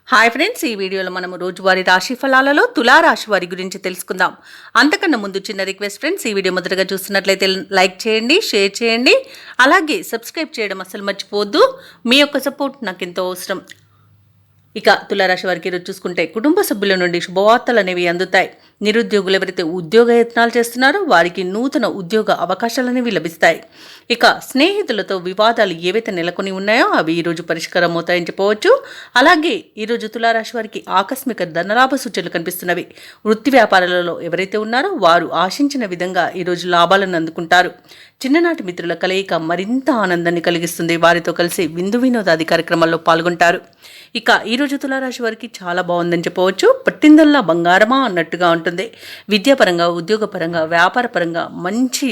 Hi friends, ఈ వీడియోలో మనము రోజువారీ రాశి ఫలాలలో తులారాశి వారి గురించి తెలుసుకుందాం. అంతకన్నా ముందు చిన్న రిక్వెస్ట్ ఫ్రెండ్స్, ఈ వీడియో మొదటగా చూస్తున్నట్లయితే లైక్ చేయండి, షేర్ చేయండి, అలాగే సబ్స్క్రైబ్ చేయడం అసలు మర్చిపోవద్దు. మీ యొక్క సపోర్ట్ నాకు ఎంతో అవసరం. ఇక తులారాశి వారికి ఈరోజు చూసుకుంటే కుటుంబ సభ్యుల నుండి శుభవార్తలు అనేవి అందుతాయి. నిరుద్యోగులు ఎవరైతే ఉద్యోగ యత్నాలు చేస్తున్నారో వారికి నూతన ఉద్యోగ అవకాశాలు అనేవి లభిస్తాయి. ఇక స్నేహితులతో వివాదాలు ఏవైతే నెలకొని ఉన్నాయో అవి ఈరోజు పరిష్కారం అవుతాయని చెప్పవచ్చు. అలాగే ఈరోజు తులారాశి వారికి ఆకస్మిక ధనలాభ సూచనలు కనిపిస్తున్నవి. వృత్తి వ్యాపారాలలో ఎవరైతే ఉన్నారో వారు ఆశించిన విధంగా ఈరోజు లాభాలను అందుకుంటారు. చిన్ననాటి మిత్రుల కలయిక మరింత ఆనందాన్ని కలిగిస్తుంది. వారితో కలిసి విందు వినోదాది కార్యక్రమాల్లో పాల్గొంటారు. ఇక ఈరోజు తులారాశి వారికి చాలా బాగుందని చెప్పవచ్చు. పట్టిందల్లా బంగారమా అన్నట్టుగా ఉంటుంది. విద్యాపరంగా, ఉద్యోగపరంగా, వ్యాపారపరంగా మంచి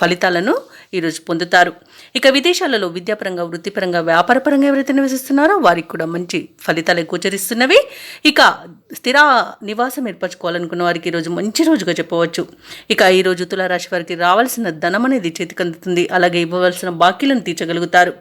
ఫలితాలను ఈరోజు పొందుతారు. ఇక విదేశాలలో విద్యాపరంగా, వృత్తిపరంగా, వ్యాపారపరంగా ఎవరైతే నివసిస్తున్నారో వారికి కూడా మంచి ఫలితాలు గోచరిస్తున్నవి. ఇక స్థిర నివాసం ఏర్పరచుకోవాలనుకున్న వారికి ఈరోజు మంచి రోజుగా చెప్పవచ్చు. ఇక ఈరోజు తులారాశి వారికి రావాల్సిన ధనం అనేది చేతికి అందుతుంది. అలాగే ఇవ్వవలసిన బాకీలను తీర్చగలుగుతారు.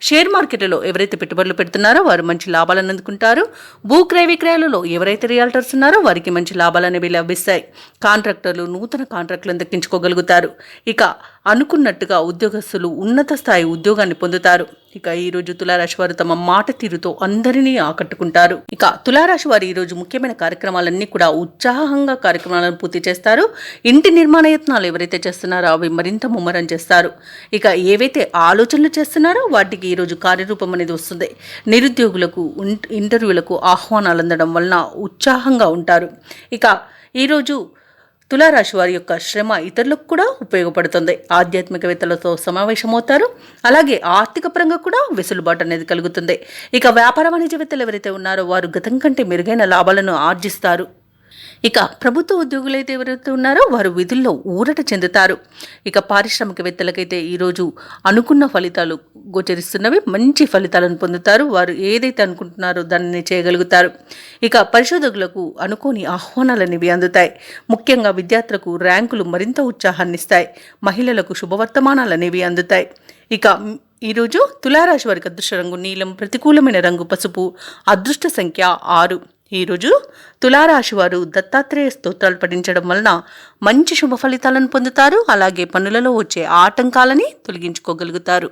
షేర్ మార్కెట్లో ఎవరైతే పెట్టుబడులు పెడుతున్నారో వారు మంచి లాభాలను అందుకుంటారు. భూక్రయ విక్రయాలలో ఎవరైతే రియాల్టర్స్ ఉన్నారో వారికి మంచి లాభాలు అనేవి లభిస్తాయి. కాంట్రాక్టర్లు నూతన కాంట్రాక్టులను దక్కించుకోగలుగుతారు. ఇక అనుకున్నట్టుగా ఉద్యోగస్తులు ఉన్నత స్థాయి ఉద్యోగాన్ని పొందుతారు. ఇక ఈరోజు తులారాశి వారు తమ మాట తీరుతో అందరినీ ఆకట్టుకుంటారు. ఇక తులారాశి వారు ఈరోజు ముఖ్యమైన కార్యక్రమాలన్నీ కూడా ఉత్సాహంగా కార్యక్రమాలను పూర్తి చేస్తారు. ఇంటి నిర్మాణ యత్నాలు ఎవరైతే చేస్తున్నారో అవి మరింత ముమ్మరం చేస్తారు. ఇక ఏవైతే ఆలోచనలు చేస్తున్నారో వాటికి ఈరోజు కార్యరూపం అనేది వస్తుంది. నిరుద్యోగులకు ఇంటర్వ్యూలకు ఆహ్వానాలు అందడం వలన ఉత్సాహంగా ఉంటారు. ఇక ఈరోజు తులారాశి వారి యొక్క శ్రమ ఇతరులకు కూడా ఉపయోగపడుతుంది. ఆధ్యాత్మికవేత్తలతో సమావేశమవుతారు. అలాగే ఆర్థిక పరంగా కూడా వెసులుబాటు అనేది కలుగుతుంది. ఇక వ్యాపార వాణిజ్యవేత్తలు ఎవరైతే ఉన్నారో వారు గతం కంటే మెరుగైన లాభాలను ఆర్జిస్తారు. ఇక ప్రభుత్వ ఉద్యోగులైతే ఎవరైతే ఉన్నారో వారు విధుల్లో ఊరట చెందుతారు. ఇక పారిశ్రామికవేత్తలకైతే ఈరోజు అనుకున్న ఫలితాలు గోచరిస్తున్నవి. మంచి ఫలితాలను పొందుతారు. వారు ఏదైతే అనుకుంటున్నారో దానిని చేయగలుగుతారు. ఇక పరిశోధకులకు అనుకోని ఆహ్వానాలు అనేవి అందుతాయి. ముఖ్యంగా విద్యార్థులకు ర్యాంకులు మరింత ఉత్సాహాన్ని ఇస్తాయి. మహిళలకు శుభవర్తమానాలు అనేవి అందుతాయి. ఇక ఈరోజు తులారాశి వారికి అదృష్ట రంగు నీలం, ప్రతికూలమైన రంగు పసుపు, అదృష్ట సంఖ్య 6. ఈరోజు తులారాశి వారు దత్తాత్రేయ స్తోత్రాలు పఠించడం వలన మంచి శుభ ఫలితాలను పొందుతారు. అలాగే పనులలో వచ్చే ఆటంకాలని తొలగించుకోగలుగుతారు.